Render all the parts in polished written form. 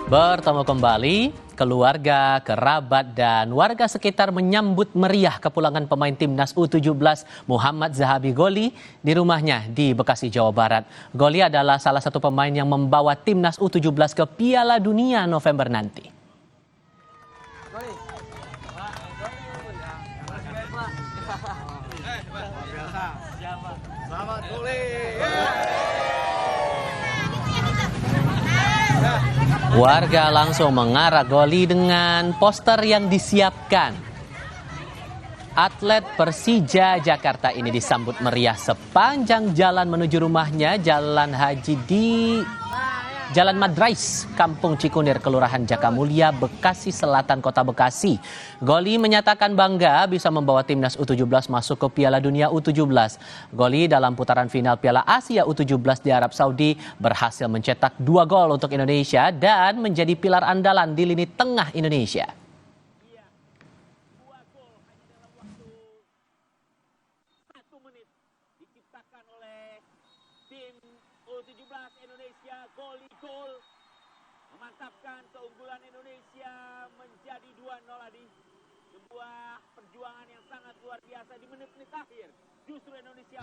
Bertemu kembali, keluarga, kerabat, dan warga sekitar menyambut meriah kepulangan pemain timnas U17 Muhammad Zahabi Goli di rumahnya di Bekasi, Jawa Barat. Goli adalah salah satu pemain yang membawa timnas U17 ke Piala Dunia November nanti. Selamat Goli. Warga langsung mengarak Goli dengan poster yang disiapkan. Atlet Persija Jakarta ini disambut meriah sepanjang jalan menuju rumahnya, Jalan Haji di Jalan Madrais, Kampung Cikunir, Kelurahan Jakamulia, Bekasi Selatan, Kota Bekasi. Goli menyatakan bangga bisa membawa timnas U17 masuk ke Piala Dunia U17. Goli dalam putaran final Piala Asia U17 di Arab Saudi berhasil mencetak 2 gol untuk Indonesia dan menjadi pilar andalan di lini tengah Indonesia. Diciptakan oleh tim U17 Indonesia. Goli gol memantapkan keunggulan Indonesia menjadi 2-0 tadi. Sebuah perjuangan yang sangat luar biasa di menit-menit akhir. Justru Indonesia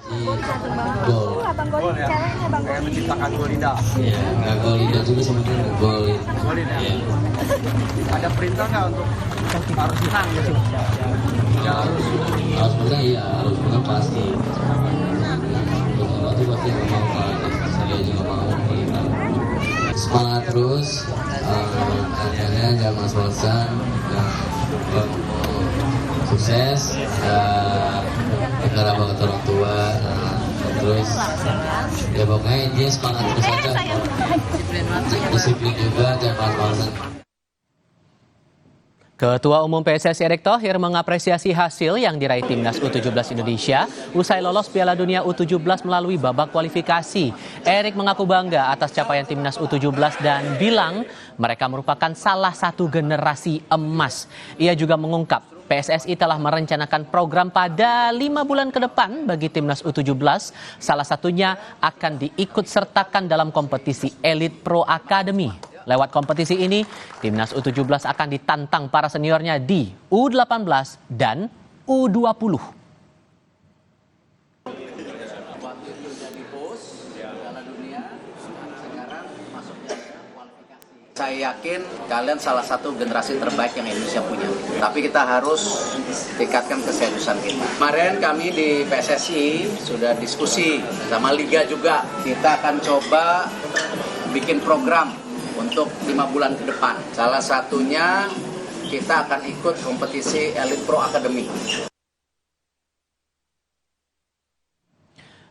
Abang Goli ceweknya Bang Goli Menciptakan gol lidah. Iya, nggak gol lidah juga sebenarnya golin. Golin ya. Ada perintah nggak untuk harus menang gitu? Ya harus. Harus menang, iya harus menang pasti. Kalau itu pasti nggak mau kalah. Saya juga mau kalah. Semangat terus. Akhirnya jangan mas-masan. Sukses. Negara banget orang tua. Terus ya pokoknya dia semangat terus aja. Disiplin juga, jangan malas-malasan. Ketua Umum PSSI Erick Thohir mengapresiasi hasil yang diraih timnas U17 Indonesia usai lolos Piala Dunia U17 melalui babak kualifikasi. Erick mengaku bangga atas capaian timnas U17 dan bilang mereka merupakan salah satu generasi emas. Ia juga mengungkap PSSI telah merencanakan program pada 5 bulan ke depan bagi timnas U17. Salah satunya akan diikut sertakan dalam kompetisi Elite Pro Academy. Lewat kompetisi ini, timnas U17 akan ditantang para seniornya di U18 dan U20. Saya yakin kalian salah satu generasi terbaik yang Indonesia punya. Tapi kita harus tingkatkan keseriusan kita. Kemarin kami di PSSI sudah diskusi sama Liga juga. Kita akan coba bikin program untuk 5 bulan ke depan. Salah satunya kita akan ikut kompetisi Elite Pro Academy.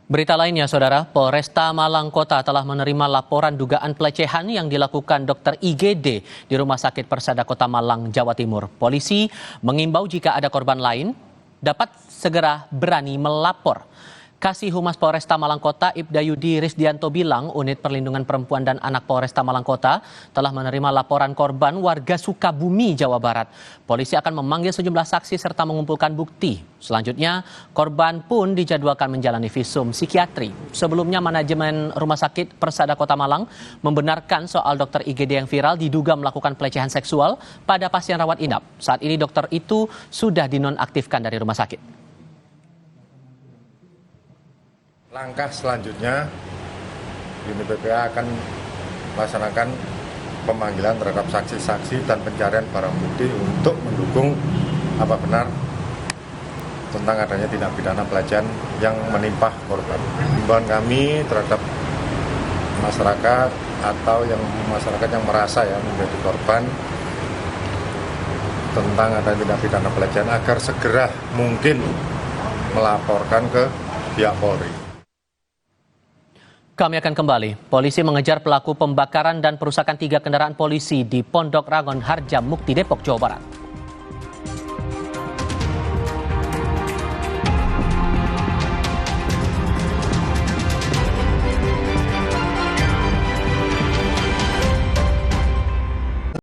Berita lainnya, Saudara, Polresta Malang Kota telah menerima laporan dugaan pelecehan yang dilakukan Dr. IGD di Rumah Sakit Persada Kota Malang, Jawa Timur. Polisi mengimbau jika ada korban lain dapat segera berani melapor. Kasih Humas Polresta Malang Kota Ibda Yudi Risdianto bilang unit perlindungan perempuan dan anak Polresta Malang Kota telah menerima laporan korban warga Sukabumi, Jawa Barat. Polisi akan memanggil sejumlah saksi serta mengumpulkan bukti. Selanjutnya, korban pun dijadwalkan menjalani visum psikiatri. Sebelumnya, manajemen Rumah Sakit Persada Kota Malang membenarkan soal dokter IGD yang viral diduga melakukan pelecehan seksual pada pasien rawat inap. Saat ini dokter itu sudah dinonaktifkan dari rumah sakit. Langkah selanjutnya, unit PPA akan melaksanakan pemanggilan terhadap saksi-saksi dan pencarian barang bukti untuk mendukung apa benar tentang adanya tindak pidana pelecehan yang menimpa korban. Himbauan kami terhadap masyarakat atau masyarakat yang merasa menjadi korban tentang adanya tindak pidana pelecehan agar segera mungkin melaporkan ke pihak Polri. Kami akan kembali. Polisi mengejar pelaku pembakaran dan perusakan 3 kendaraan polisi di Pondok Rangon, Harjamukti, Depok, Jawa Barat.